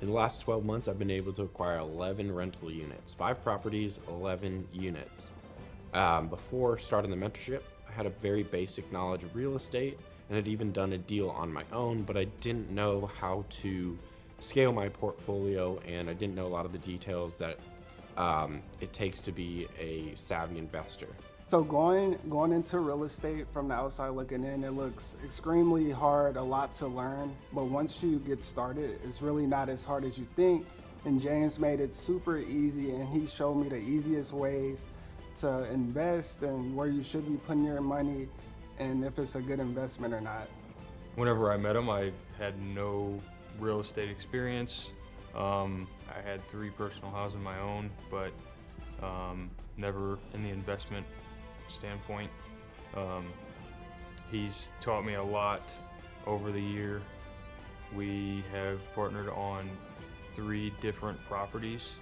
In the last 12 months, I've been able to acquire 11 rental units, 5 properties, 11 units. Before starting the mentorship, I had a very basic knowledge of real estate and had even done a deal on my own, but I didn't know how to scale my portfolio and I didn't know a lot of the details that it takes to be a savvy investor. So going into real estate from the outside looking in, it looks extremely hard, a lot to learn. But once you get started, it's really not as hard as you think. And James made it super easy, and he showed me the easiest ways to invest and where you should be putting your money, and if it's a good investment or not. Whenever I met him, I had no real estate experience. I had 3 personal houses of my own, but never in the investment standpoint. He's taught me a lot over the year. We have partnered on 3 different properties.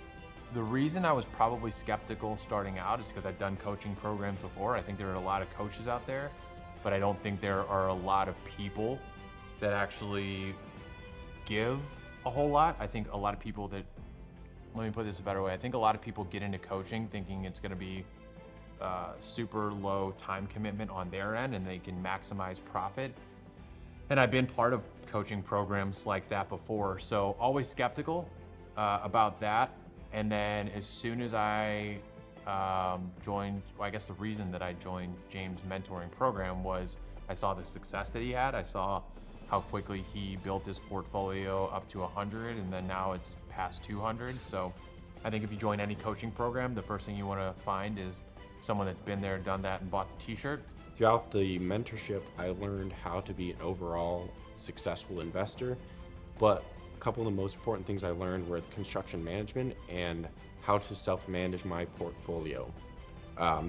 The reason I was probably skeptical starting out is because I've done coaching programs before. I think there are a lot of coaches out there, but I don't think there are a lot of people that actually give a whole lot. I think a lot of people that, let me put this a better way, I think a lot of people get into coaching thinking it's gonna be super low time commitment on their end and they can maximize profit. And I've been part of coaching programs like that before, so always skeptical about that. And then as soon as I joined, well, I guess the reason that I joined James' mentoring program was I saw the success that he had. I saw how quickly he built his portfolio up to 100 and then now it's past 200. So I think if you join any coaching program, the first thing you want to find is someone that's been there, done that, and bought the t-shirt. Throughout the mentorship, I learned how to be an overall successful investor, but a couple of the most important things I learned were construction management and how to self-manage my portfolio.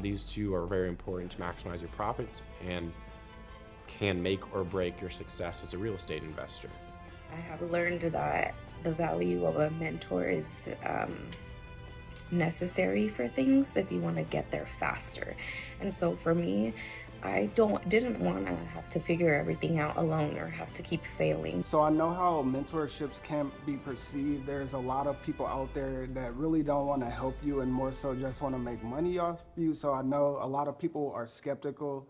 These two are very important to maximize your profits and can make or break your success as a real estate investor. I have learned that the value of a mentor is necessary for things if you want to get there faster. And so for me, I didn't want to have to figure everything out alone or have to keep failing. So I know how mentorships can be perceived. There's a lot of people out there that really don't want to help you and more so just want to make money off you. So I know a lot of people are skeptical,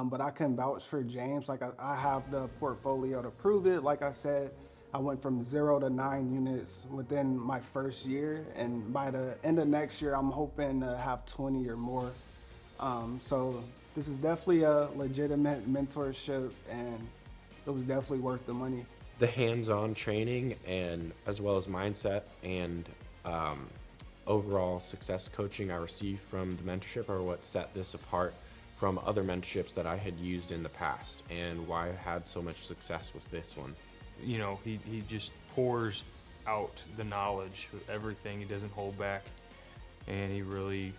but I can vouch for James. Like I have the portfolio to prove it. Like I said, I went from 0 to 9 units within my first year. And by the end of next year, I'm hoping to have 20 or more. So this is definitely a legitimate mentorship and it was definitely worth the money. The hands-on training and as well as mindset and overall success coaching I received from the mentorship are what set this apart from other mentorships that I had used in the past and why I had so much success with this one. You know, he just pours out the knowledge of everything. He doesn't hold back, and he really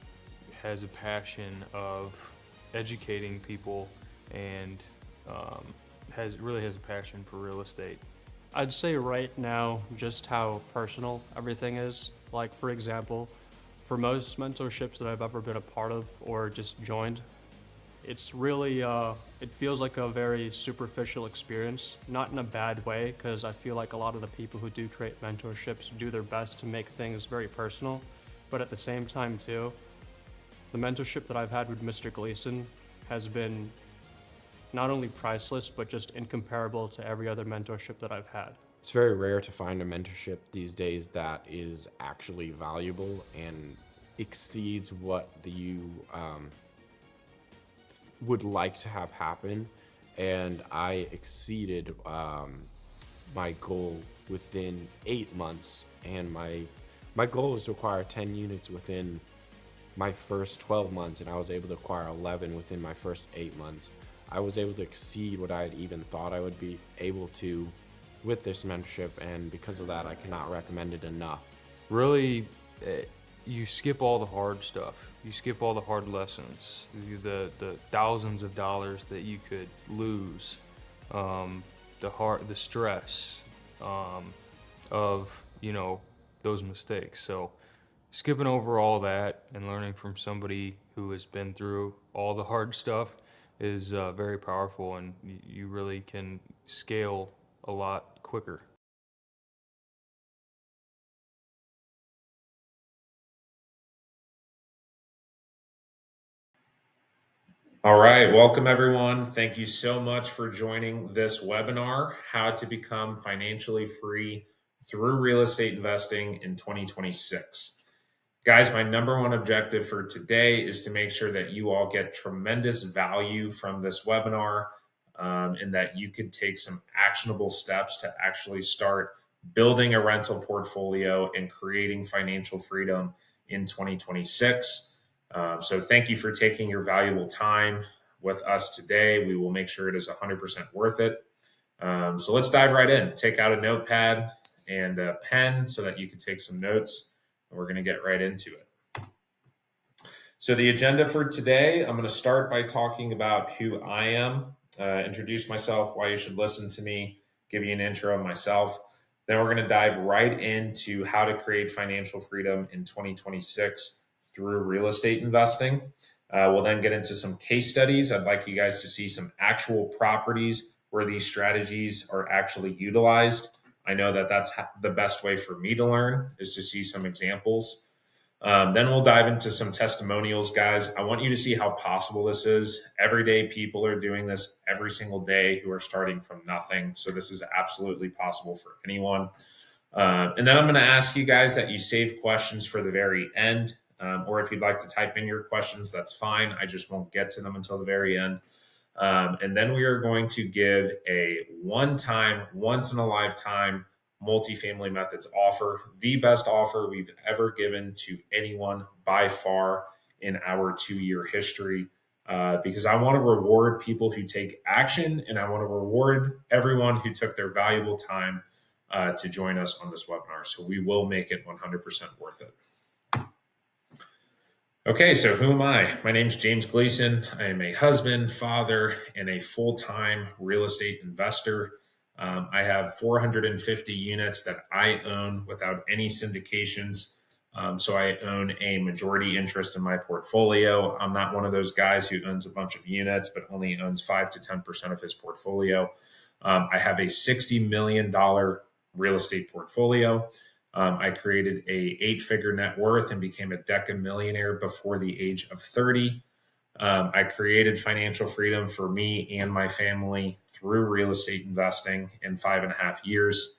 has a passion of educating people and really has a passion for real estate. I'd say right now just how personal everything is. Like for example, for most mentorships that I've ever been a part of or just joined, it's really, it feels like a very superficial experience, not in a bad way, because I feel like a lot of the people who do create mentorships do their best to make things very personal, but at the same time too, the mentorship that I've had with Mr. Gleeson has been not only priceless, but just incomparable to every other mentorship that I've had. It's very rare to find a mentorship these days that is actually valuable and exceeds what you would like to have happen. And I exceeded my goal within 8 months. And my goal was to acquire 10 units within my first 12 months, and I was able to acquire 11 within my first 8 months. I was able to exceed what I had even thought I would be able to with this mentorship, and because of that, I cannot recommend it enough. Really, you skip all the hard stuff. You skip all the hard lessons, the thousands of dollars that you could lose, the stress of those mistakes. So skipping over all that and learning from somebody who has been through all the hard stuff is very powerful, and you really can scale a lot quicker. All right, welcome everyone. Thank you so much for joining this webinar, How to Become Financially Free Through Real Estate Investing in 2026. Guys, my number one objective for today is to make sure that you all get tremendous value from this webinar, and that you could take some actionable steps to actually start building a rental portfolio and creating financial freedom in 2026. So thank you for taking your valuable time with us today. We will make sure it is 100% worth it. So let's dive right in. Take out a notepad and a pen so that you can take some notes, and we're going to get right into it. So the agenda for today, I'm going to start by talking about who I am, introduce myself, why you should listen to me, give you an intro of myself. Then we're going to dive right into how to create financial freedom in 2026 through real estate investing. We'll then get into some case studies. I'd like you guys to see some actual properties where these strategies are actually utilized. I know that that's the best way for me to learn, is to see some examples. Then we'll dive into some testimonials, guys. I want you to see how possible this is. Everyday people are doing this every single day who are starting from nothing. So this is absolutely possible for anyone. And then I'm going to ask you guys that you save questions for the very end. Or if you'd like to type in your questions, that's fine. I just won't get to them until the very end. And then we are going to give a one-time, once-in-a-lifetime multifamily methods offer, the best offer we've ever given to anyone by far in our 2-year history, because I want to reward people who take action, and I want to reward everyone who took their valuable time to join us on this webinar. So we will make it 100% worth it. Okay, so who am I? My name's James Gleeson. I am a husband, father, and a full-time real estate investor. I have 450 units that I own without any syndications. So I own a majority interest in my portfolio. I'm not one of those guys who owns a bunch of units, but only owns 5 to 10% of his portfolio. I have a $60 million real estate portfolio. I created a 8-figure net worth and became a deca millionaire before the age of 30. I created financial freedom for me and my family through real estate investing in 5.5 years.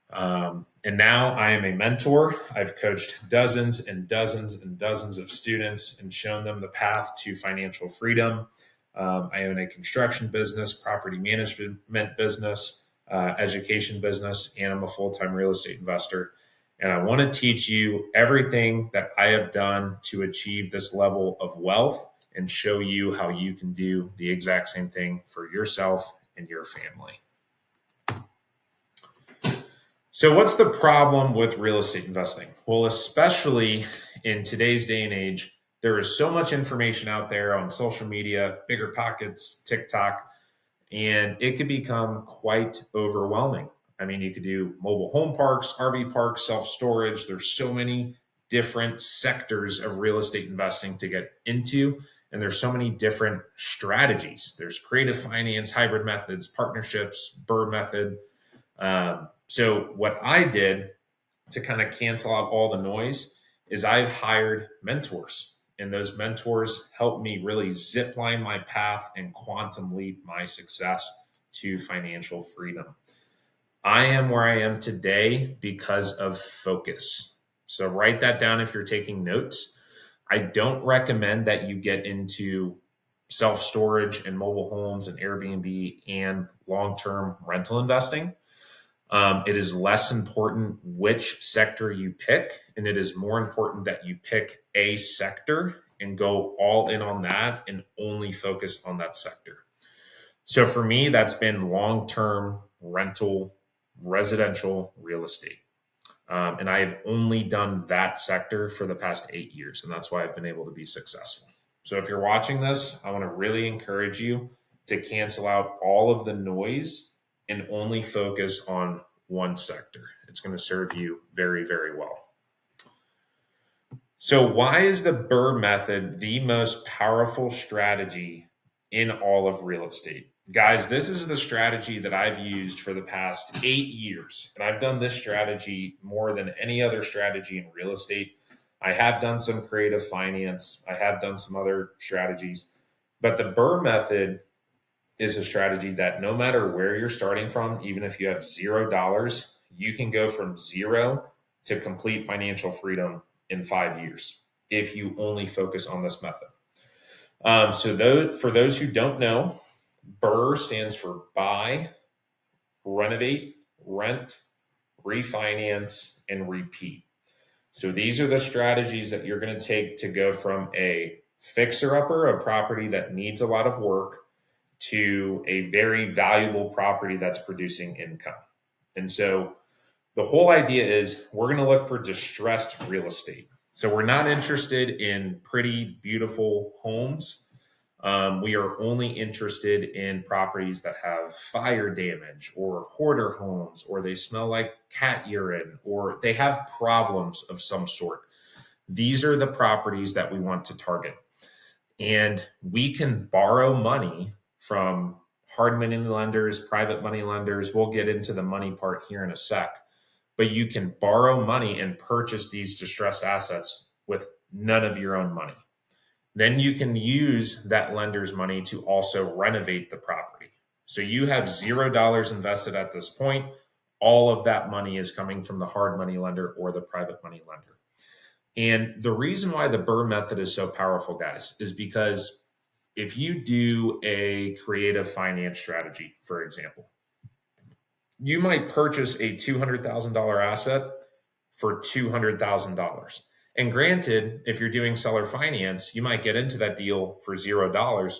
And now I am a mentor. I've coached dozens and dozens and dozens of students and shown them the path to financial freedom. I own a construction business, property management business, education business, and I'm a full-time real estate investor. And I want to teach you everything that I have done to achieve this level of wealth and show you how you can do the exact same thing for yourself and your family. So what's the problem with real estate investing? Well, especially in today's day and age, there is so much information out there on social media, Bigger Pockets, TikTok, and it could become quite overwhelming. I mean, you could do mobile home parks, RV parks, self-storage. There's so many different sectors of real estate investing to get into. And there's so many different strategies. There's creative finance, hybrid methods, partnerships, BRRRR method. So what I did to kind of cancel out all the noise is I've hired mentors. And those mentors helped me really zipline my path and quantum leap my success to financial freedom. I am where I am today because of focus. So write that down if you're taking notes. I don't recommend that you get into self-storage and mobile homes and Airbnb and long-term rental investing. It is less important which sector you pick, and it is more important that you pick a sector and go all in on that and only focus on that sector. So for me, that's been long-term rental, residential real estate. And I have only done that sector for the past 8 years, and that's why I've been able to be successful. So if you're watching this, I want to really encourage you to cancel out all of the noise and only focus on one sector. It's going to serve you very, very well. So why is the BRRRR method the most powerful strategy in all of real estate? Guys, this is the strategy that I've used for the past 8 years. And I've done this strategy more than any other strategy in real estate. I have done some creative finance. I have done some other strategies. But the Burr method is a strategy that no matter where you're starting from, even if you have $0, you can go from zero to complete financial freedom in 5 years if you only focus on this method. For those who don't know, Burr stands for buy, renovate, rent, refinance, and repeat. So these are the strategies that you're going to take to go from a fixer-upper, a property that needs a lot of work, to a very valuable property that's producing income. And so the whole idea is we're going to look for distressed real estate. So we're not interested in pretty, beautiful homes. We are only interested in properties that have fire damage or hoarder homes, or they smell like cat urine, or they have problems of some sort. These are the properties that we want to target. And we can borrow money from hard money lenders, private money lenders. We'll get into the money part here in a sec. But you can borrow money and purchase these distressed assets with none of your own money. Then you can use that lender's money to also renovate the property. So you have $0 invested at this point. All of that money is coming from the hard money lender or the private money lender. And the reason why the Burr method is so powerful, guys, is because if you do a creative finance strategy, for example, you might purchase a $200,000 asset for $200,000. And granted, if you're doing seller finance, you might get into that deal for $0,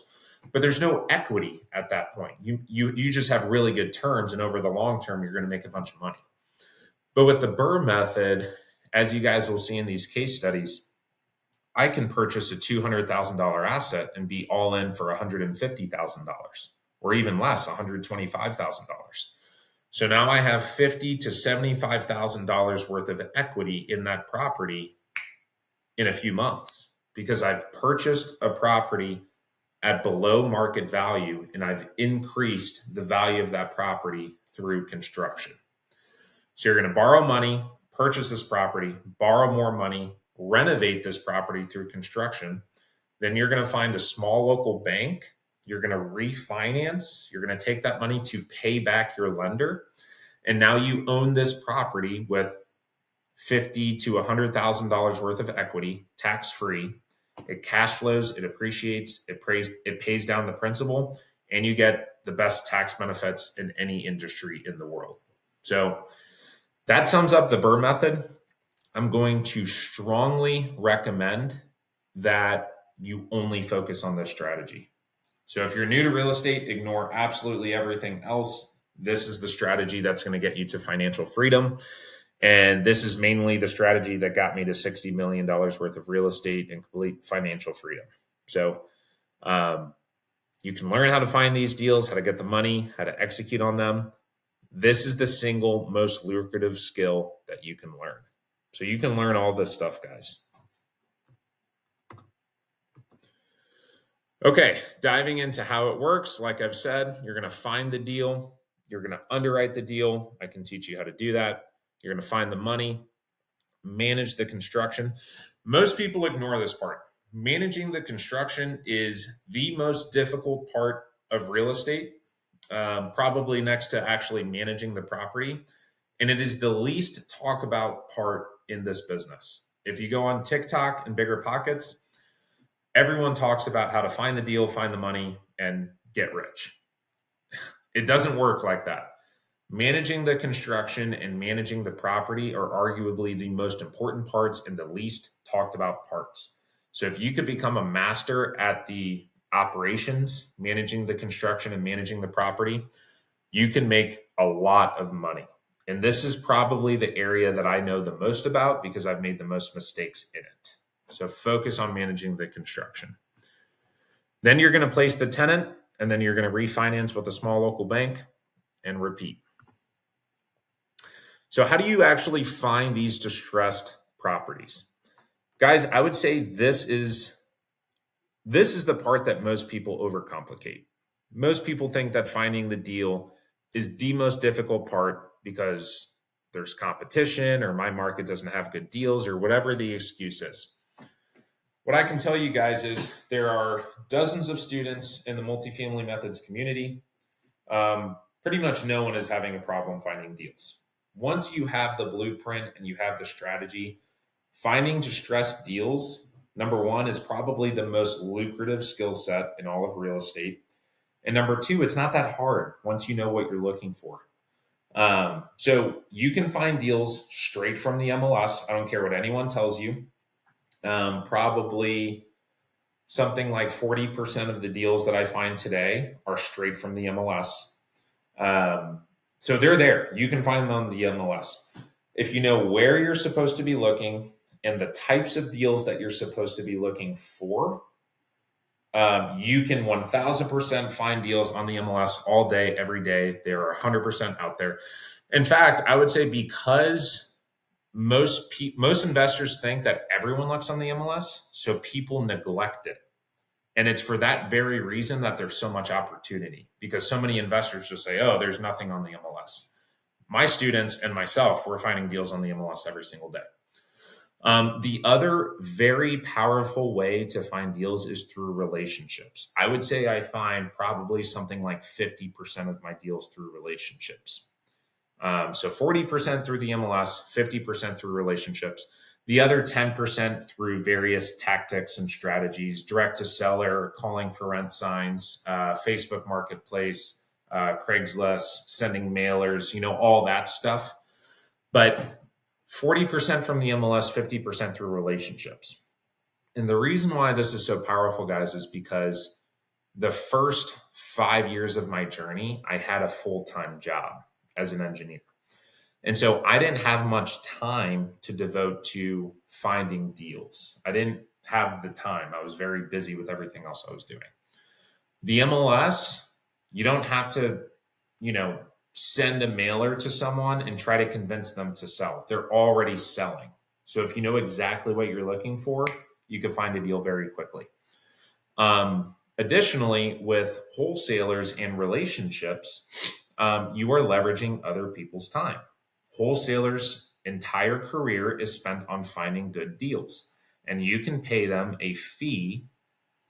but there's no equity at that point. You just have really good terms, and over the long term, you're going to make a bunch of money. But with the Burr method, as you guys will see in these case studies, I can purchase a $200,000 asset and be all in for $150,000, or even less, $125,000. So now I have $50,000 to $75,000 worth of equity in that property in a few months, because I've purchased a property at below market value and I've increased the value of that property through construction. So you're going to borrow money, purchase this property, borrow more money, renovate this property through construction. Then you're going to find a small local bank. You're going to refinance. You're going to take that money to pay back your lender. And now you own this property with $50,000 to $100,000 worth of equity, tax-free. It cash flows, it appreciates, it pays down the principal, and you get the best tax benefits in any industry in the world. So that sums up the Burr method. I'm going to strongly recommend that you only focus on this strategy. So if you're new to real estate, ignore absolutely everything else. This is the strategy that's going to get you to financial freedom. And this is mainly the strategy that got me to $60 million worth of real estate and complete financial freedom. So you can learn how to find these deals, how to get the money, how to execute on them. This is the single most lucrative skill that you can learn. So you can learn all this stuff, guys. Okay, diving into how it works. Like I've said, you're going to find the deal. You're going to underwrite the deal. I can teach you how to do that. You're going to find the money, manage the construction. Most people ignore this part. Managing the construction is the most difficult part of real estate, probably next to actually managing the property. And it is the least talked about part in this business. If you go on TikTok and Bigger Pockets, everyone talks about how to find the deal, find the money, and get rich. It doesn't work like that. Managing the construction and managing the property are arguably the most important parts and the least talked about parts. So if you could become a master at the operations, managing the construction and managing the property, you can make a lot of money. And this is probably the area that I know the most about because I've made the most mistakes in it. So focus on managing the construction. Then you're going to place the tenant, and then you're going to refinance with a small local bank and repeat. So how do you actually find these distressed properties? Guys, I would say this is the part that most people overcomplicate. Most people think that finding the deal is the most difficult part because there's competition or my market doesn't have good deals or whatever the excuse is. What I can tell you guys is there are dozens of students in the multifamily methods community. Pretty much no one is having a problem finding deals. Once you have the blueprint and you have the strategy, finding distressed deals, number one, is probably the most lucrative skill set in all of real estate. And number two, it's not that hard once you know what you're looking for. So you can find deals straight from the MLS. I don't care what anyone tells you. Probably something like 40% of the deals that I find today are straight from the MLS. So they're there. You can find them on the MLS. If you know where you're supposed to be looking and the types of deals that you're supposed to be looking for, you can 1000% find deals on the MLS all day, every day. They are 100% out there. In fact, I would say because most investors think that everyone looks on the MLS, so people neglect it. And it's for that very reason that there's so much opportunity, because so many investors just say, oh, there's nothing on the MLS. My students and myself, we're finding deals on the MLS every single day. The other very powerful way to find deals is through relationships. I would say I find probably something like 50% of my deals through relationships. So 40% through the MLS, 50% through relationships. The other 10% through various tactics and strategies, direct to seller, calling for rent signs, Facebook Marketplace, Craigslist, sending mailers, all that stuff. But 40% from the MLS, 50% through relationships. And the reason why this is so powerful, guys, is because the first 5 years of my journey, I had a full-time job as an engineer. And so I didn't have much time to devote to finding deals. I didn't have the time. I was very busy with everything else I was doing. The MLS, you don't have to, send a mailer to someone and try to convince them to sell. They're already selling. So if you know exactly what you're looking for, you can find a deal very quickly. Additionally, with wholesalers and relationships, you are leveraging other people's time. Wholesalers' entire career is spent on finding good deals, and you can pay them a fee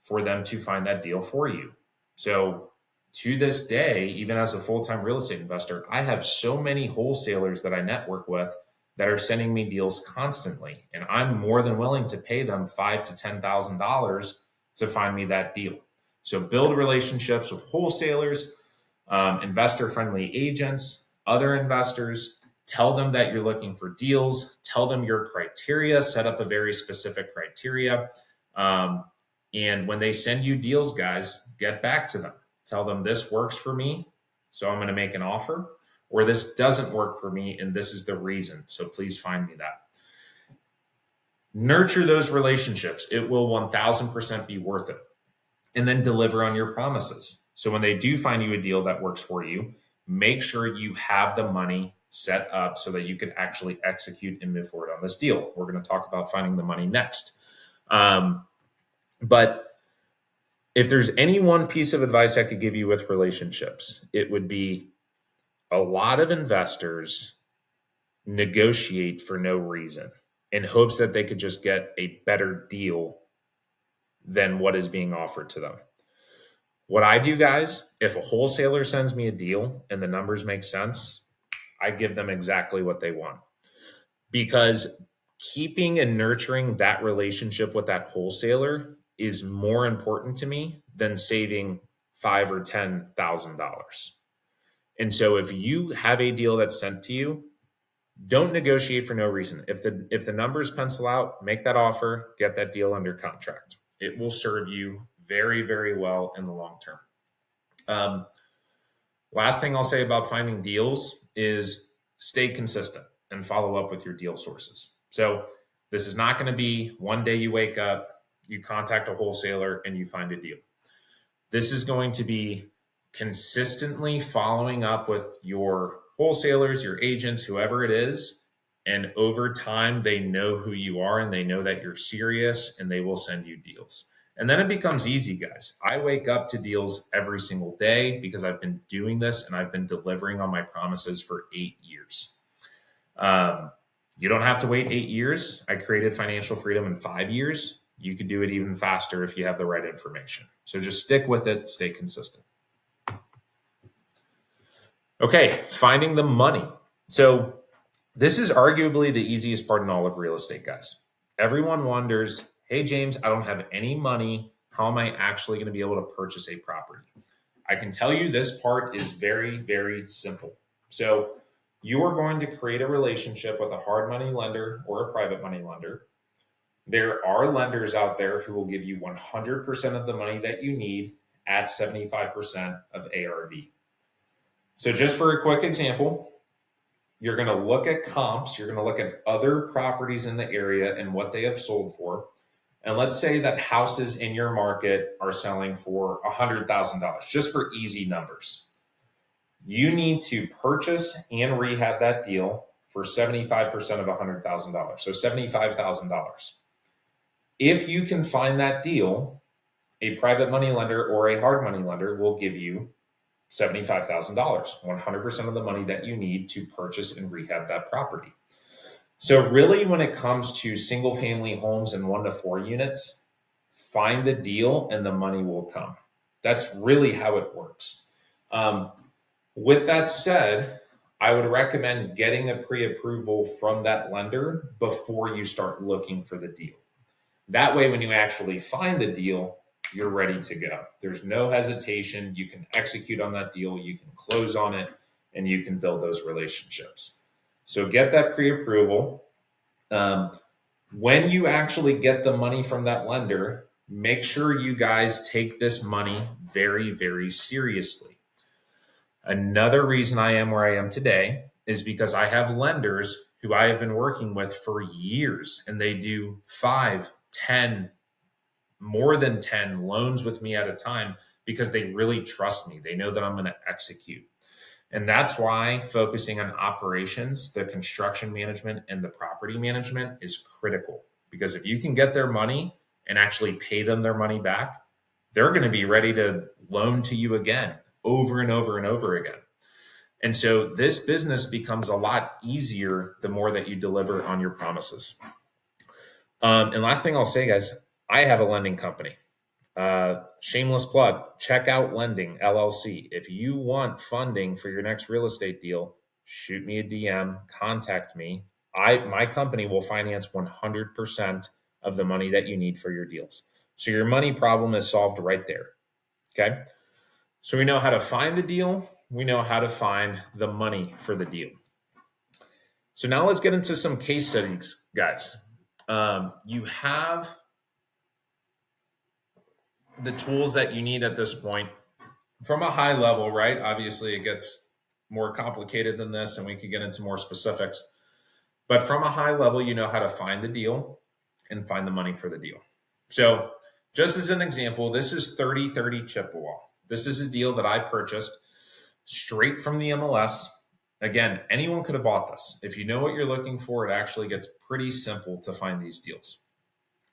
for them to find that deal for you. So to this day, even as a full-time real estate investor, I have so many wholesalers that I network with that are sending me deals constantly, and I'm more than willing to pay them $5,000 to $10,000 to find me that deal. So build relationships with wholesalers, investor-friendly agents, other investors. Tell them that you're looking for deals. Tell them your criteria. Set up a very specific criteria. And when they send you deals, guys, get back to them. Tell them this works for me, so I'm going to make an offer, or this doesn't work for me, and this is the reason. So please find me that. Nurture those relationships. It will 1000% be worth it. And then deliver on your promises. So when they do find you a deal that works for you, make sure you have the money set up so that you can actually execute and move forward on this deal. We're going to talk about finding the money next. But if there's any one piece of advice I could give you with relationships, it would be a lot of investors negotiate for no reason in hopes that they could just get a better deal than what is being offered to them. What I do, guys, if a wholesaler sends me a deal and the numbers make sense, I give them exactly what they want. Because keeping and nurturing that relationship with that wholesaler is more important to me than saving $5,000 or $10,000. And so if you have a deal that's sent to you, don't negotiate for no reason. If the numbers pencil out, make that offer, get that deal under contract. It will serve you very, very well in the long term. Last thing I'll say about finding deals is stay consistent and follow up with your deal sources. So this is not going to be one day you wake up, you contact a wholesaler, and you find a deal. This is going to be consistently following up with your wholesalers, your agents, whoever it is. And over time, they know who you are and they know that you're serious, and they will send you deals. And then it becomes easy, guys. I wake up to deals every single day because I've been doing this and I've been delivering on my promises for 8 years. You don't have to wait 8 years. I created financial freedom in 5 years. You could do it even faster if you have the right information. So just stick with it, stay consistent. Okay, finding the money. So this is arguably the easiest part in all of real estate, guys. Everyone wonders, hey, James, I don't have any money. How am I actually going to be able to purchase a property? I can tell you this part is very, very simple. So you are going to create a relationship with a hard money lender or a private money lender. There are lenders out there who will give you 100% of the money that you need at 75% of ARV. So just for a quick example, you're going to look at comps. You're going to look at other properties in the area and what they have sold for. And let's say that houses in your market are selling for $100,000, just for easy numbers. You need to purchase and rehab that deal for 75% of $100,000, so $75,000. If you can find that deal, a private money lender or a hard money lender will give you $75,000, 100% of the money that you need to purchase and rehab that property. So really, when it comes to single family homes and 1 to 4 units, find the deal and the money will come. That's really how it works. With that said, I would recommend getting a pre-approval from that lender before you start looking for the deal. That way, when you actually find the deal, you're ready to go. There's no hesitation. You can execute on that deal, you can close on it, and you can build those relationships. So get that pre-approval. When you actually get the money from that lender, make sure you guys take this money very, very seriously. Another reason I am where I am today is because I have lenders who I have been working with for years, and they do 5, 10, more than 10 loans with me at a time because they really trust me. They know that I'm going to execute. And that's why focusing on operations, the construction management, and the property management is critical. Because if you can get their money and actually pay them their money back, they're going to be ready to loan to you again, over and over and over again. And so this business becomes a lot easier the more that you deliver on your promises. And last thing I'll say, guys, I have a lending company. Shameless plug, Checkout Lending LLC. If you want funding for your next real estate deal, shoot me a DM, contact me. My company will finance 100% of the money that you need for your deals. So your money problem is solved right there. Okay. So we know how to find the deal. We know how to find the money for the deal. So now let's get into some case studies, guys. You have the tools that you need at this point from a high level, right? Obviously, it gets more complicated than this, and we can get into more specifics. But from a high level, you know how to find the deal and find the money for the deal. So just as an example, this is 3030 Chippewa. This is a deal that I purchased straight from the MLS. Again, anyone could have bought this. If you know what you're looking for, it actually gets pretty simple to find these deals.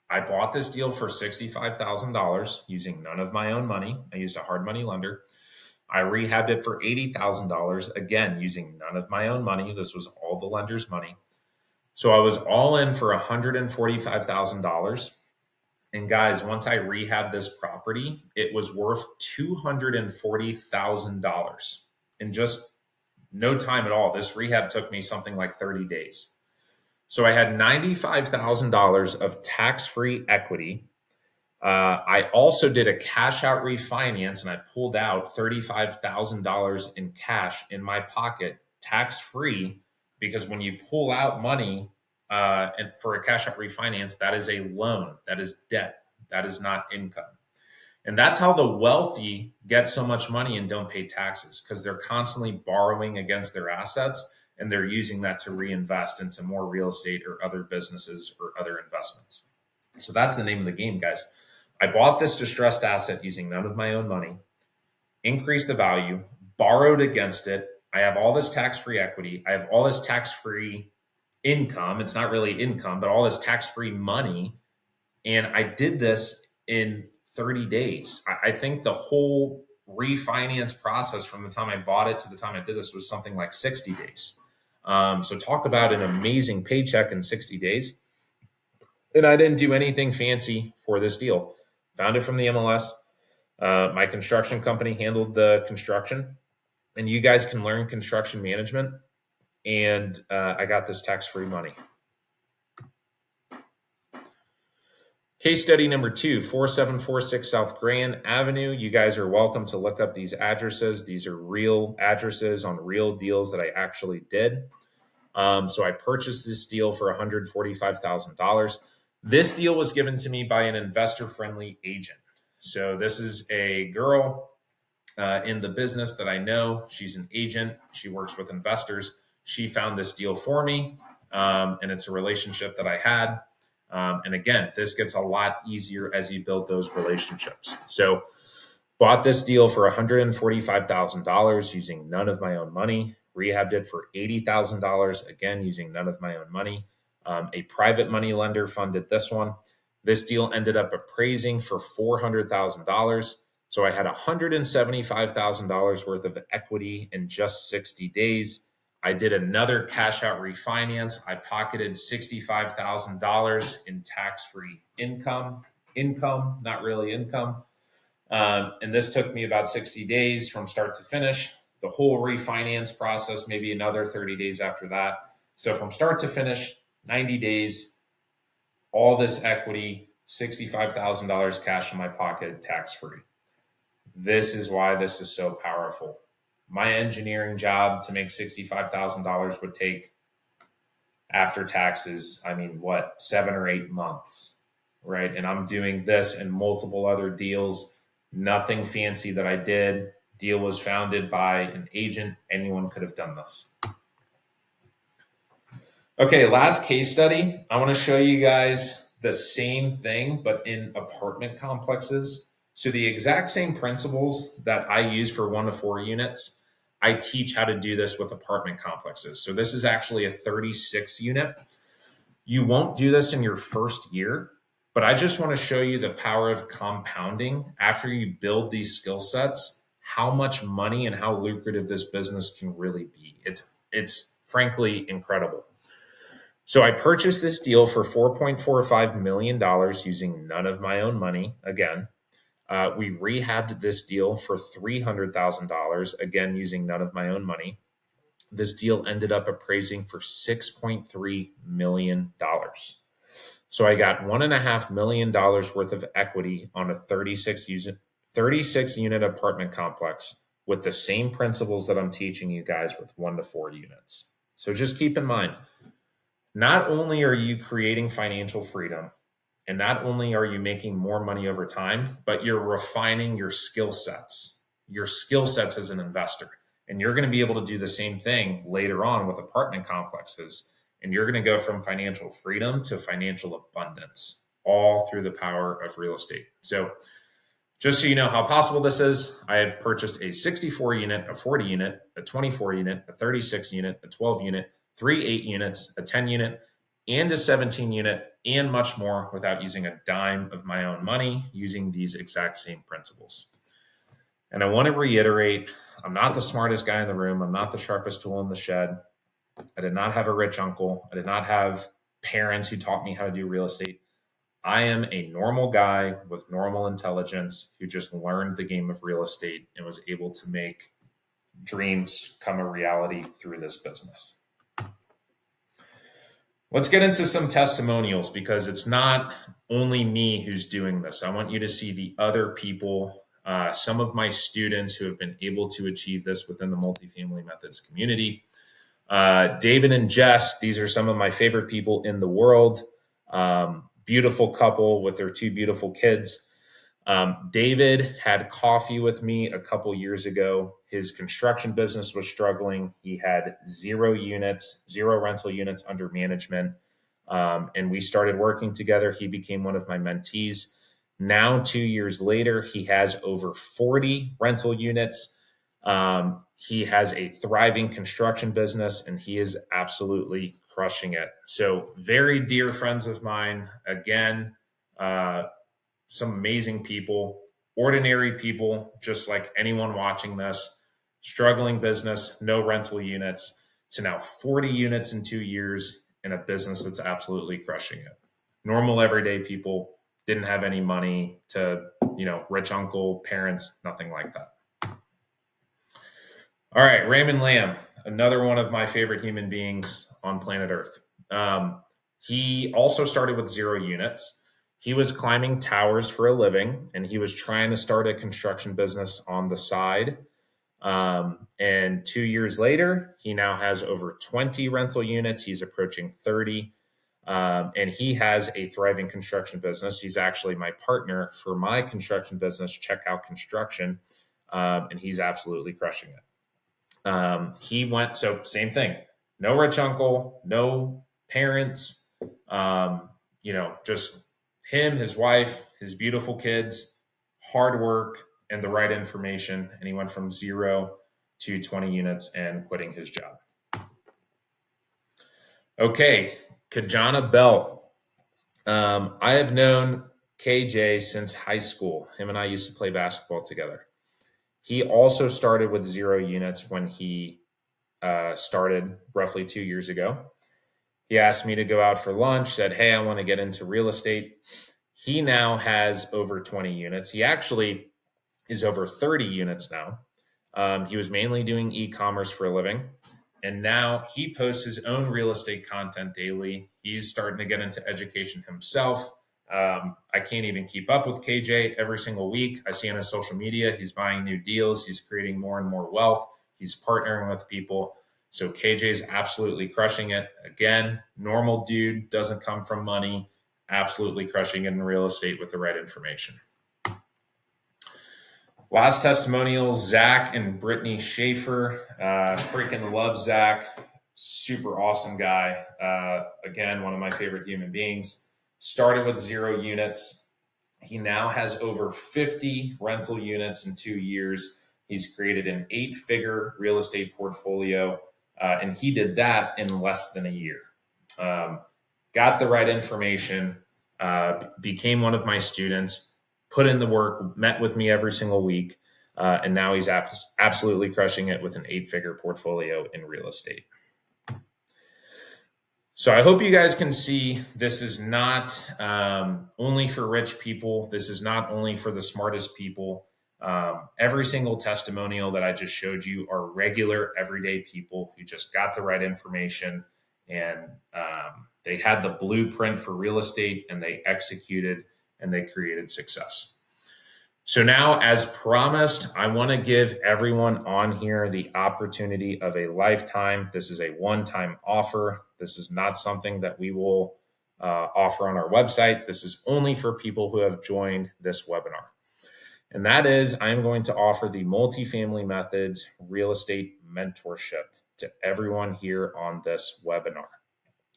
I bought this deal for $65,000 using none of my own money. I used a hard money lender. I rehabbed it for $80,000, again, using none of my own money. This was all the lender's money. So I was all in for $145,000. And guys, once I rehabbed this property, it was worth $240,000 in just no time at all. This rehab took me something like 30 days. So I had $95,000 of tax-free equity. I also did a cash out refinance, and I pulled out $35,000 in cash in my pocket, tax-free, because when you pull out money and for a cash out refinance, that is a loan, that is debt, that is not income. And that's how the wealthy get so much money and don't pay taxes, because they're constantly borrowing against their assets, and they're using that to reinvest into more real estate or other businesses or other investments. So that's the name of the game, guys. I bought this distressed asset using none of my own money, increased the value, borrowed against it. I have all this tax-free equity. I have all this tax-free income. It's not really income, but all this tax-free money. And I did this in 30 days. I think the whole refinance process from the time I bought it to the time I did this was something like 60 days. So talk about an amazing paycheck in 60 days. And I didn't do anything fancy for this deal. Found it from the MLS. My construction company handled the construction, and you guys can learn construction management. And I got this tax-free money. Case study number 2, 4746 South Grand Avenue. You guys are welcome to look up these addresses. These are real addresses on real deals that I actually did. So I purchased this deal for $145,000. This deal was given to me by an investor-friendly agent. So this is a girl in the business that I know. She's an agent. She works with investors. She found this deal for me, and it's a relationship that I had. And again, this gets a lot easier as you build those relationships. So bought this deal for $145,000 using none of my own money. Rehabbed it for $80,000, again, using none of my own money. A private money lender funded this one. This deal ended up appraising for $400,000. So I had $175,000 worth of equity in just 60 days. I did another cash out refinance. I pocketed $65,000 in tax-free income, not really income. And this took me about 60 days from start to finish. The whole refinance process, maybe another 30 days after that. So from start to finish, 90 days, all this equity, $65,000 cash in my pocket, tax-free. This is why this is so powerful. My engineering job to make $65,000 would take, after taxes, 7 or 8 months, right? And I'm doing this and multiple other deals, nothing fancy that I did. Deal was founded by an agent. Anyone could have done this. Okay, last case study. I want to show you guys the same thing, but in apartment complexes. So the exact same principles that I use for 1 to 4 units, I teach how to do this with apartment complexes. So this is actually a 36 unit. You won't do this in your first year, but I just want to show you the power of compounding after you build these skill sets, how much money and how lucrative this business can really be. It's frankly incredible. So I purchased this deal for $4.45 million using none of my own money. Again, we rehabbed this deal for $300,000, again, using none of my own money. This deal ended up appraising for $6.3 million. So I got $1.5 million worth of equity on a 36 unit apartment complex with the same principles that I'm teaching you guys with 1 to 4 units. So just keep in mind, not only are you creating financial freedom, and not only are you making more money over time, but you're refining your skill sets as an investor. And you're going to be able to do the same thing later on with apartment complexes. And you're going to go from financial freedom to financial abundance, all through the power of real estate. So just so you know how possible this is, I have purchased a 64 unit, a 40 unit, a 24 unit, a 36 unit, a 12 unit, 3 8 units, a 10 unit, and a 17 unit, and much more without using a dime of my own money, using these exact same principles. And I want to reiterate, I'm not the smartest guy in the room. I'm not the sharpest tool in the shed. I did not have a rich uncle. I did not have parents who taught me how to do real estate. I am a normal guy with normal intelligence who just learned the game of real estate and was able to make dreams come a reality through this business. Let's get into some testimonials, because it's not only me who's doing this. I want you to see the other people, some of my students who have been able to achieve this within the multifamily methods community. David and Jess, these are some of my favorite people in the world. Beautiful couple with their 2 beautiful kids. David had coffee with me a couple years ago. His construction business was struggling. He had 0 rental units under management. And we started working together. He became one of my mentees. Now, 2 years later, he has over 40 rental units. He has a thriving construction business, and he is absolutely crushing it. So very dear friends of mine, again, some amazing people, ordinary people, just like anyone watching this, struggling business, no rental units, to now 40 units in 2 years in a business that's absolutely crushing it. normal everyday people, didn't have any money, to, rich uncle, parents, nothing like that. All right, Raymond Lamb, another one of my favorite human beings on planet Earth. He also started with 0 units. He was climbing towers for a living, and he was trying to start a construction business on the side. And 2 years later, he now has over 20 rental units. He's approaching 30. And he has a thriving construction business. He's actually my partner for my construction business, Check Out Construction. And he's absolutely crushing it. So same thing, no rich uncle, no parents, just him, his wife, his beautiful kids, hard work, and the right information. And he went from 0 to 20 units and quitting his job. Okay, Kajana Bell. I have known KJ since high school. Him and I used to play basketball together. He also started with 0 units when he started roughly 2 years ago. He asked me to go out for lunch, said, hey, I want to get into real estate. He now has over 20 units. He actually is over 30 units now. He was mainly doing e-commerce for a living. And now he posts his own real estate content daily. He's starting to get into education himself. I can't even keep up with KJ. Every single week I see on his social media, he's buying new deals. He's creating more and more wealth. He's partnering with people. So KJ is absolutely crushing it. Again, normal dude, doesn't come from money, absolutely crushing it in real estate with the right information. Last testimonial, Zach and Brittany Schaefer. Freaking love Zach. Super awesome guy. Again, one of my favorite human beings. Started with 0 units. He now has over 50 rental units in 2 years. He's created an 8-figure real estate portfolio, and he did that in less than a year. Got the right information, became one of my students, put in the work, met with me every single week, and now he's absolutely crushing it with an 8-figure portfolio in real estate. So I hope you guys can see this is not only for rich people. This is not only for the smartest people. Every single testimonial that I just showed you are regular, everyday people who just got the right information, and they had the blueprint for real estate, and they executed, and they created success. So now, as promised, I want to give everyone on here the opportunity of a lifetime. This is a one-time offer. This is not something that we will offer on our website. This is only for people who have joined this webinar. And that is, I am going to offer the Multifamily Methods Real Estate Mentorship to everyone here on this webinar.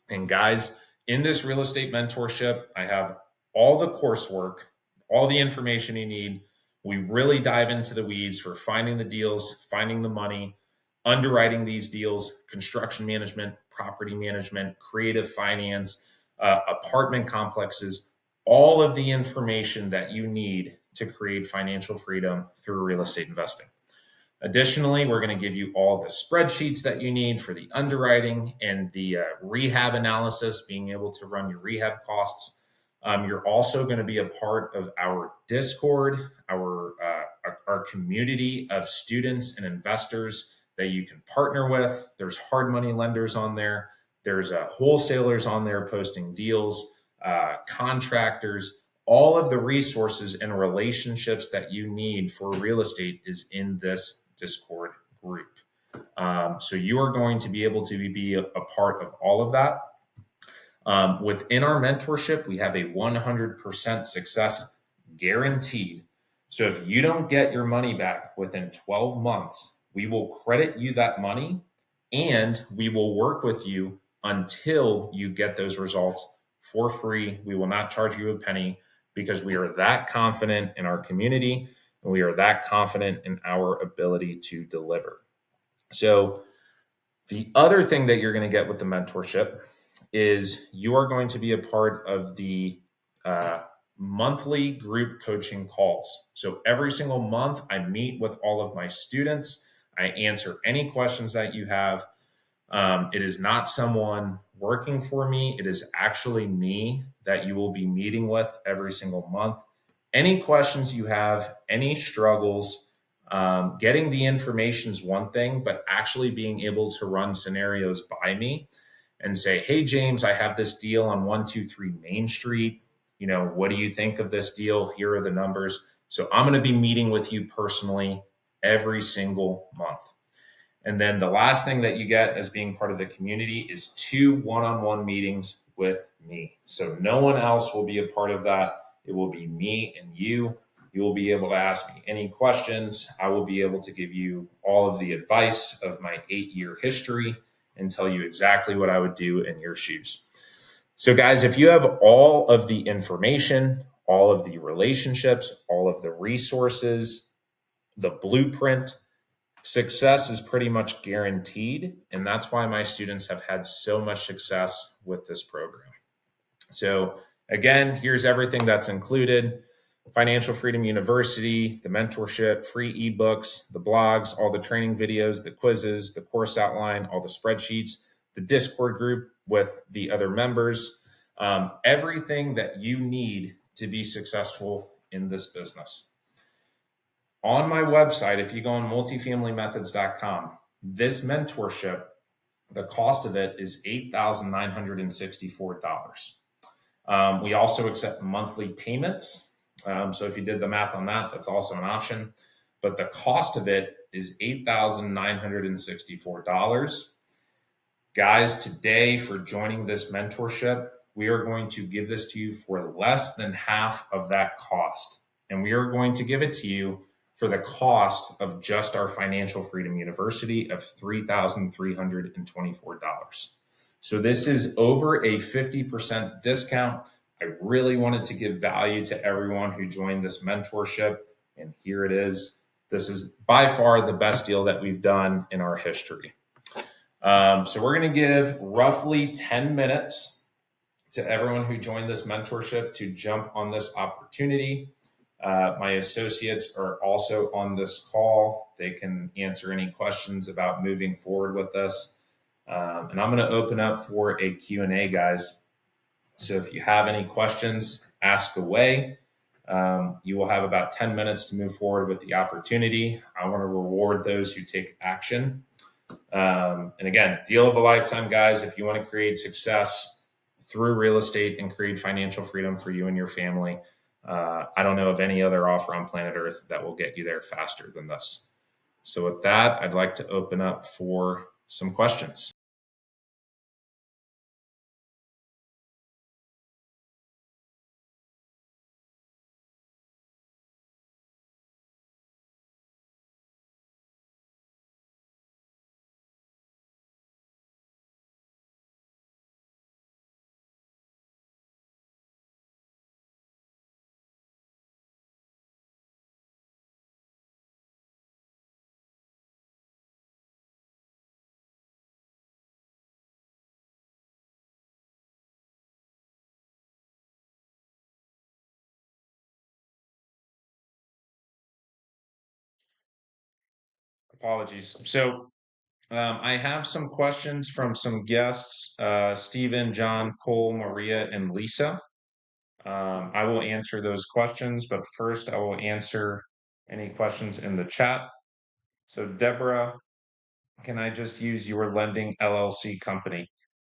And guys, in this real estate mentorship, I have all the coursework, all the information you need. We really dive into the weeds for finding the deals, finding the money, underwriting these deals, construction management, property management, creative finance, apartment complexes, all of the information that you need to create financial freedom through real estate investing. Additionally, we're going to give you all the spreadsheets that you need for the underwriting and the rehab analysis, being able to run your rehab costs. You're also going to be a part of our Discord, our community of students and investors that you can partner with. There's hard money lenders on there. There's wholesalers on there posting deals, contractors. All of the resources and relationships that you need for real estate is in this Discord group. So you are going to be able to be a part of all of that. Within our mentorship, we have a 100% success guaranteed. So if you don't get your money back within 12 months, we will credit you that money, and we will work with you until you get those results for free. We will not charge you a penny, because we are that confident in our community, and we are that confident in our ability to deliver. So the other thing that you're going to get with the mentorship is you are going to be a part of the monthly group coaching calls. So every single month, I meet with all of my students. I answer any questions that you have. It is not someone working for me. It is actually me that you will be meeting with every single month. Any questions you have, any struggles, getting the information is one thing, but actually being able to run scenarios by me and say, hey, James, I have this deal on 123 Main Street. You know, what do you think of this deal? Here are the numbers. So I'm going to be meeting with you personally every single month. And then the last thing that you get as being part of the community is 2 one-on-one meetings with me. So no one else will be a part of that. It will be me and you. You will be able to ask me any questions. I will be able to give you all of the advice of my 8-year history and tell you exactly what I would do in your shoes. So guys, if you have all of the information, all of the relationships, all of the resources, the blueprint, success is pretty much guaranteed. And that's why my students have had so much success with this program. So again, here's everything that's included: Financial Freedom University, the mentorship, free ebooks, the blogs, all the training videos, the quizzes, the course outline, all the spreadsheets, the Discord group with the other members, everything that you need to be successful in this business. On my website, if you go on multifamilymethods.com, this mentorship, the cost of it is $8,964. We also accept monthly payments. So if you did the math on that, that's also an option. But the cost of it is $8,964. Guys, today for joining this mentorship, we are going to give this to you for less than half of that cost. And we are going to give it to you for the cost of just our Financial Freedom University of $3,324. So this is over a 50% discount. I really wanted to give value to everyone who joined this mentorship, and here it is. This is by far the best deal that we've done in our history. So we're going to give roughly 10 minutes to everyone who joined this mentorship to jump on this opportunity. My associates are also on this call. They can answer any questions about moving forward with us. And I'm going to open up for a Q&A, guys. So if you have any questions, ask away. You will have about 10 minutes to move forward with the opportunity. I want to reward those who take action. And again, deal of a lifetime, guys. If you want to create success through real estate and create financial freedom for you and your family, I don't know of any other offer on planet Earth that will get you there faster than this. So with that, I'd like to open up for some questions. Apologies. So I have some questions from some guests, Stephen, John, Cole, Maria, and Lisa. I will answer those questions, but first I will answer any questions in the chat. So Deborah, can I just use your lending LLC company?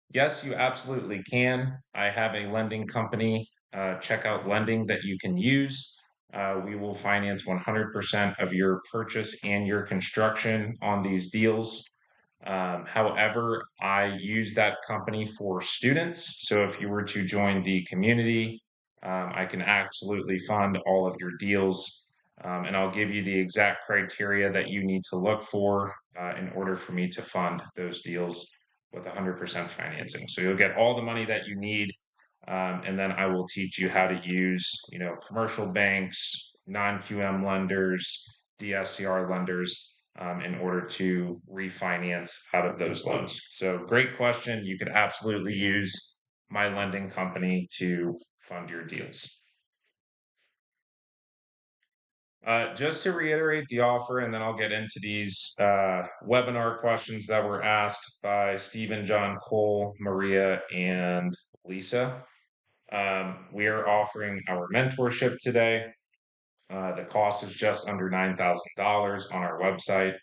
Yes, you absolutely can. I have a lending company, Checkout Lending, that you can use. We will finance 100% of your purchase and your construction on these deals. However, I use that company for students. So if you were to join the community, I can absolutely fund all of your deals. And I'll give you the exact criteria that you need to look for in order for me to fund those deals with 100% financing. So you'll get all the money that you need. And then I will teach you how to use, commercial banks, non-QM lenders, DSCR lenders, in order to refinance out of those loans. So great question. You could absolutely use my lending company to fund your deals. Just to reiterate the offer, and then I'll get into these webinar questions that were asked by Stephen, John, Cole, Maria, and Lisa. We are offering our mentorship today. The cost is just under $9,000 on our website.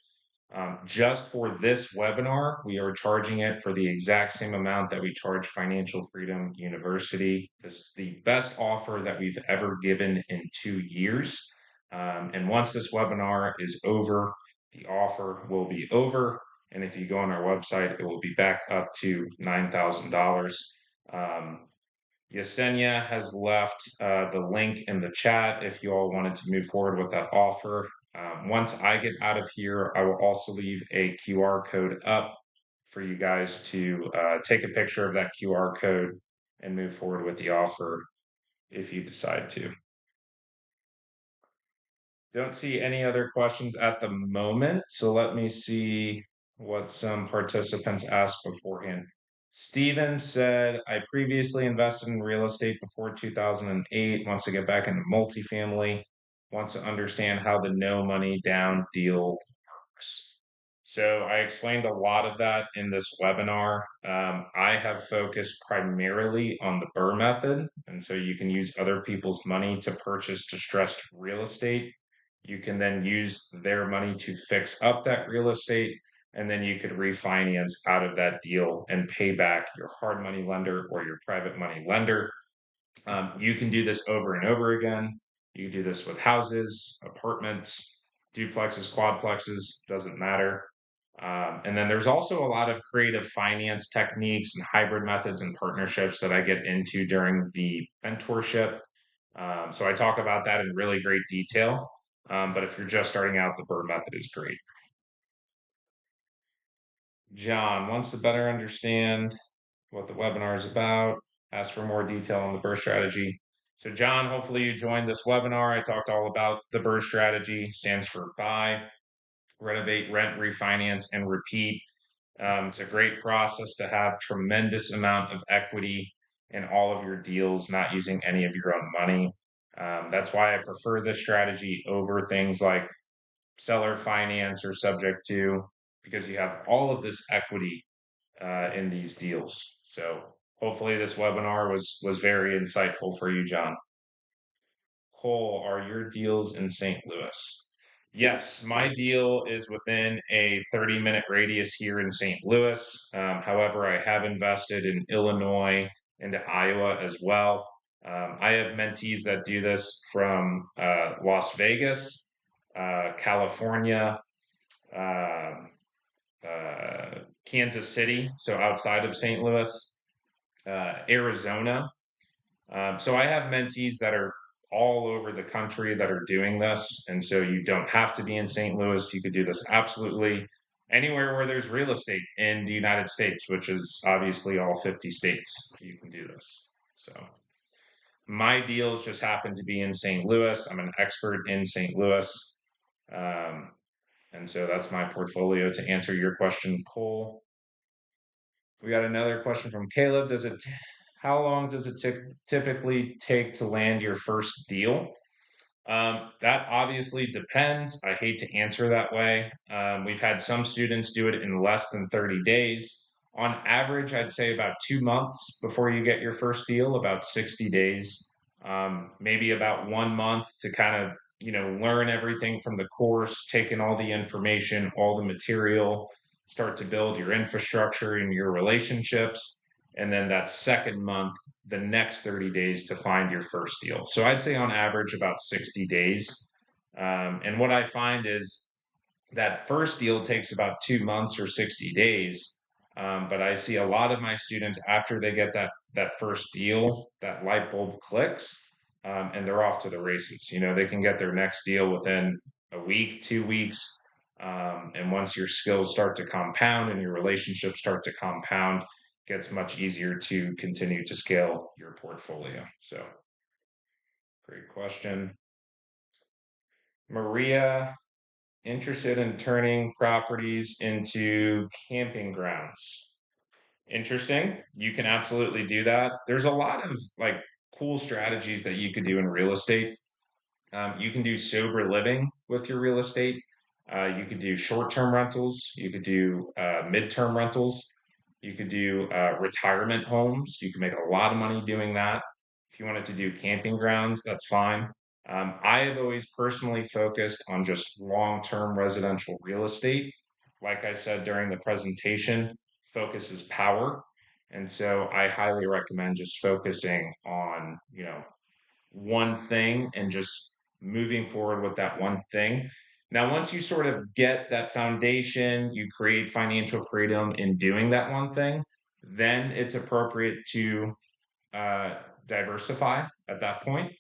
Just for this webinar, we are charging it for the exact same amount that we charge Financial Freedom University. This is the best offer that we've ever given in 2 years. And once this webinar is over, the offer will be over. And if you go on our website, it will be back up to $9,000. Yesenia has left the link in the chat if you all wanted to move forward with that offer. Once I get out of here, I will also leave a QR code up for you guys to take a picture of that QR code and move forward with the offer if you decide to. Don't see any other questions at the moment, so let me see what some participants asked beforehand. Steven said, I previously invested in real estate before 2008, wants to get back into multifamily, wants to understand how the no money down deal works. So I explained a lot of that in this webinar. I have focused primarily on the Burr method, and so you can use other people's money to purchase distressed real estate. You can then use their money to fix up that real estate, and then you could refinance out of that deal and pay back your hard money lender or your private money lender. You can do this over and over again. You can do this with houses, apartments, duplexes, quadplexes, doesn't matter. And then there's also a lot of creative finance techniques and hybrid methods and partnerships that I get into during the mentorship. So I talk about that in really great detail. But if you're just starting out, the Bird method is great. John wants to better understand what the webinar is about, ask for more detail on the BRRRR strategy. So John, hopefully you joined this webinar. I talked all about the BRRRR strategy, stands for buy, renovate, rent, refinance, and repeat. It's a great process to have tremendous amount of equity in all of your deals, not using any of your own money. That's why I prefer this strategy over things like seller finance or subject to, because you have all of this equity in these deals. So hopefully this webinar was very insightful for you, John. Cole, are your deals in St. Louis? Yes, my deal is within a 30-minute radius here in St. Louis. However, I have invested in Illinois and Iowa as well. I have mentees that do this from Las Vegas, California, um, Kansas City, so outside of St. Louis, Arizona. So I have mentees that are all over the country that are doing this. And so you don't have to be in St. Louis. You could do this absolutely anywhere where there's real estate in the United States, which is obviously all 50 states. You can do this. So my deals just happen to be in St. Louis. I'm an expert in St. Louis. Um, and so that's my portfolio to answer your question, Cole. We got another question from Caleb. How long does it typically take to land your first deal? That obviously depends. I hate to answer that way. We've had some students do it in less than 30 days. On average, I'd say about 2 months before you get your first deal, about 60 days, maybe about 1 month to kind of, learn everything from the course, take in all the information, all the material, start to build your infrastructure and your relationships. And then that second month, the next 30 days to find your first deal. So I'd say on average about 60 days. And what I find is that first deal takes about 2 months or 60 days. But I see a lot of my students after they get that first deal, that light bulb clicks, and they're off to the races. They can get their next deal within a week, 2 weeks. And once your skills start to compound and your relationships start to compound, it gets much easier to continue to scale your portfolio. So, great question. Maria, interested in turning properties into camping grounds. Interesting. You can absolutely do that. There's a lot of cool strategies that you could do in real estate. You can do sober living with your real estate. You could do short-term rentals. You could do mid-term rentals. You could do retirement homes. You can make a lot of money doing that. If you wanted to do camping grounds, that's fine. I have always personally focused on just long-term residential real estate. Like I said during the presentation, focus is power. And so I highly recommend just focusing on, one thing and just moving forward with that one thing. Now, once you sort of get that foundation, you create financial freedom in doing that one thing, then it's appropriate to uh, diversify at that point.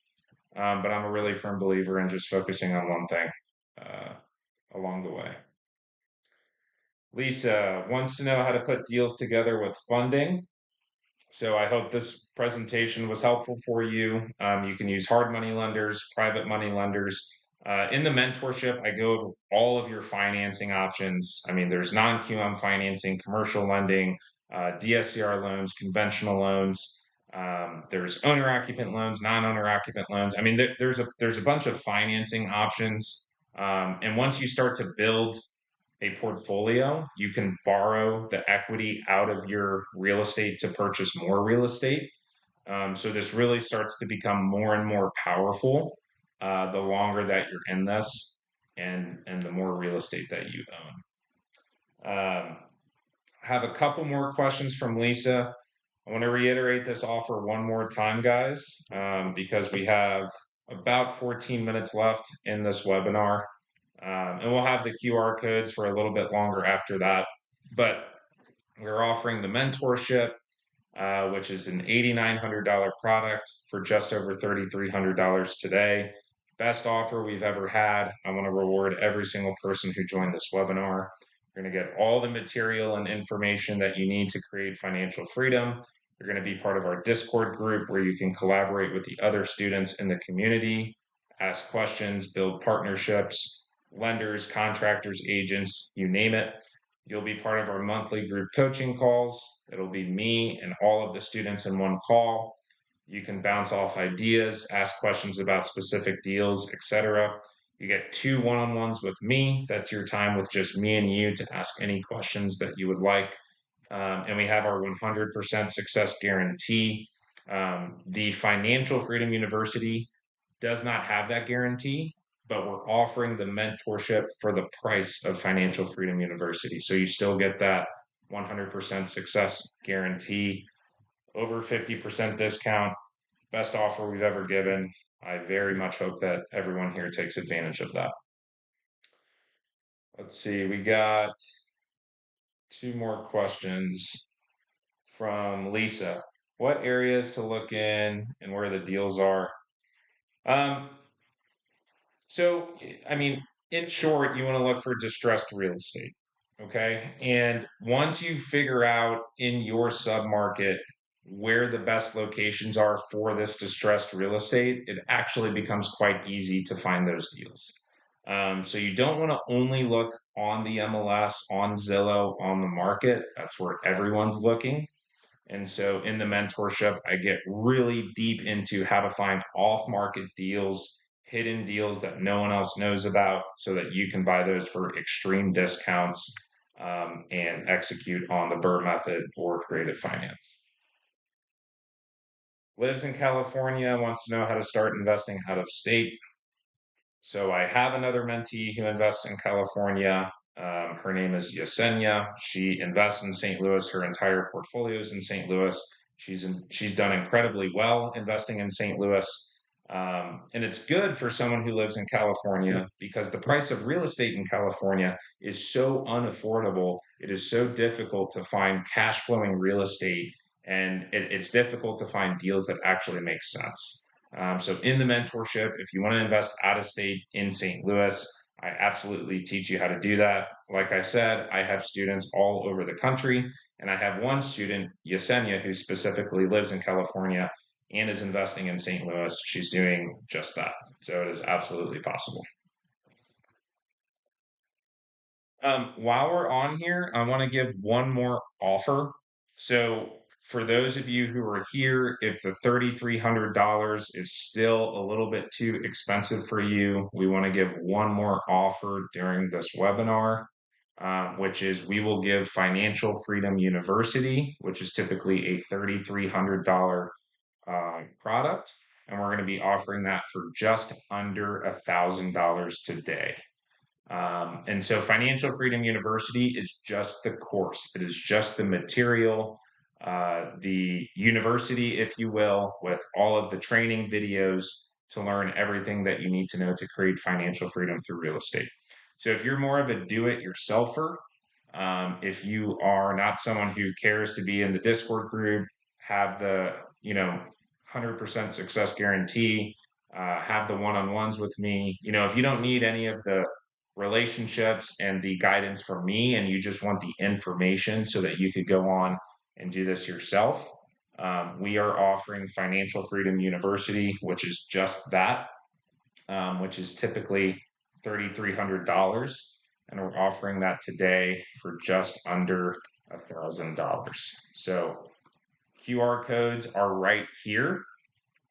But I'm a really firm believer in just focusing on one thing uh, along the way. Lisa wants to know how to put deals together with funding. So I hope this presentation was helpful for you. You can use hard money lenders, private money lenders. In the mentorship, I go over all of your financing options. I mean, there's non-QM financing, commercial lending, DSCR loans, conventional loans. There's owner-occupant loans, non-owner-occupant loans. I mean, there's a bunch of financing options. And once you start to build a portfolio, you can borrow the equity out of your real estate to purchase more real estate. So this really starts to become more and more powerful the longer that you're in this, and the more real estate that you own. Have a couple more questions from Lisa. I want to reiterate this offer one more time, guys, because we have about 14 minutes left in this webinar. And we'll have the QR codes for a little bit longer after that. But we're offering the mentorship, which is an $8,900 product for just over $3,300 today. Best offer we've ever had. I want to reward every single person who joined this webinar. You're going to get all the material and information that you need to create financial freedom. You're going to be part of our Discord group where you can collaborate with the other students in the community, ask questions, build partnerships, lenders, contractors, agents, you name it. You'll be part of our monthly group coaching calls. It'll be me and all of the students in one call. You can bounce off ideas, ask questions about specific deals, etc. You get 2 one-on-ones with me. That's your time with just me and you to ask any questions that you would like. And we have our 100% success guarantee. The Financial Freedom University does not have that guarantee, but we're offering the mentorship for the price of Financial Freedom University. So you still get that 100% success guarantee, over 50% discount, best offer we've ever given. I very much hope that everyone here takes advantage of that. Let's see, we got 2 more questions from Lisa. What areas to look in and where the deals are? Um, So, I mean, in short, you want to look for distressed real estate. Okay. And once you figure out in your submarket where the best locations are for this distressed real estate, it actually becomes quite easy to find those deals. So you don't want to only look on the MLS, on Zillow, on the market. That's where everyone's looking. And so in the mentorship, I get really deep into how to find off market deals, hidden deals that no one else knows about, so that you can buy those for extreme discounts and execute on the Burr method or creative finance. Lives in California, wants to know how to start investing out of state. So I have another mentee who invests in California. Her name is Yesenia. She invests in St. Louis. Her entire portfolio is in St. Louis. She's done incredibly well investing in St. Louis. And it's good for someone who lives in California because the price of real estate in California is so unaffordable. It is so difficult to find cash flowing real estate, and it's difficult to find deals that actually make sense. So in the mentorship, if you want to invest out of state in St. Louis, I absolutely teach you how to do that. Like I said, I have students all over the country, and I have one student, Yesenia, who specifically lives in California and is investing in St. Louis. She's doing just that. So it is absolutely possible. While we're on here, I want to give one more offer. So For those of you who are here, if the $3,300 is still a little bit too expensive for you, we want to give one more offer during this webinar, which is we will give Financial Freedom University, which is typically a $3,300 product, and we're going to be offering that for just under $1,000 today. And so Financial Freedom University is just the course. It is just the material, the university, if you will, with all of the training videos to learn everything that you need to know to create financial freedom through real estate. So if you're more of a do-it-yourselfer, if you are not someone who cares to be in the Discord group, have the 100% success guarantee, have the one-on-ones with me, if you don't need any of the relationships and the guidance from me, and you just want the information so that you could go on and do this yourself, we are offering Financial Freedom University, which is just that, which is typically $3,300. And we're offering that today for just under $1,000. So QR codes are right here.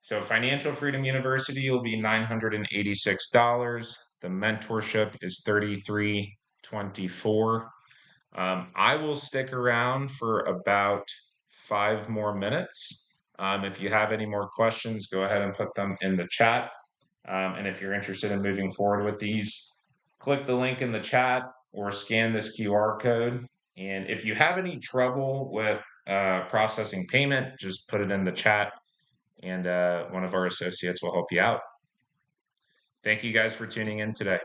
So Financial Freedom University will be $986. The mentorship is $3,324. I will stick around for about 5 more minutes. If you have any more questions, go ahead and put them in the chat. And if you're interested in moving forward with these, click the link in the chat or scan this QR code. And if you have any trouble with processing payment, just put it in the chat and one of our associates will help you out. Thank you guys for tuning in today.